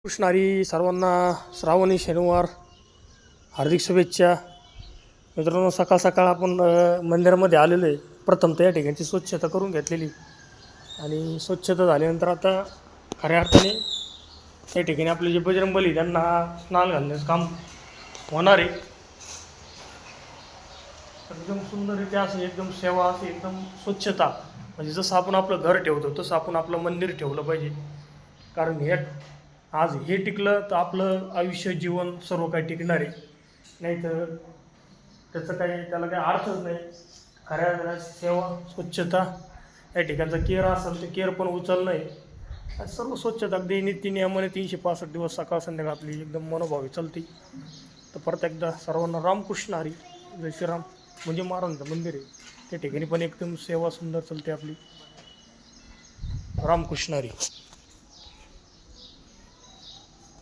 कृष्णारी सर्वांना श्रावणी शनिवार हार्दिक शुभेच्छा. मित्रांनो, सकाळ सकाळ आपण मंदिरामध्ये आलेलो आहे. प्रथमतः या ठिकाणची स्वच्छता करून घेतलेली आणि स्वच्छता झाल्यानंतर आता खऱ्या अर्थाने या ठिकाणी आपले जे बजरंगबली त्यांना स्नान घालण्याचं काम होणार आहे. एकदम सुंदररीत्या असं एकदम सेवा असे एकदम स्वच्छता, म्हणजे जसं आपण आपलं घर ठेवतो तसं आपण आपलं मंदिर ठेवलं पाहिजे. कारण हे आज हे टिकलं तर आपलं आयुष्य जीवन सर्व काही टिकणार आहे. नाही तर त्याचं त्याला काही अर्थच नाही. खऱ्या अर्थाने सेवा स्वच्छता या ठिकाणचा केअर असेल तर केअर पण उचलणं आहे. सर्व स्वच्छता अगदी नीती नियमाने 365 दिवस सकाळ संध्याकाळ आपली एकदम मनोभावी चालते. तर परत एकदा सर्वांना रामकृष्ण हरी. जय श्रीराम. म्हणजे महाराजांचं मंदिर आहे त्या ठिकाणी पण एकदम सेवा सुंदर चालते आपली. रामकृष्ण हरी.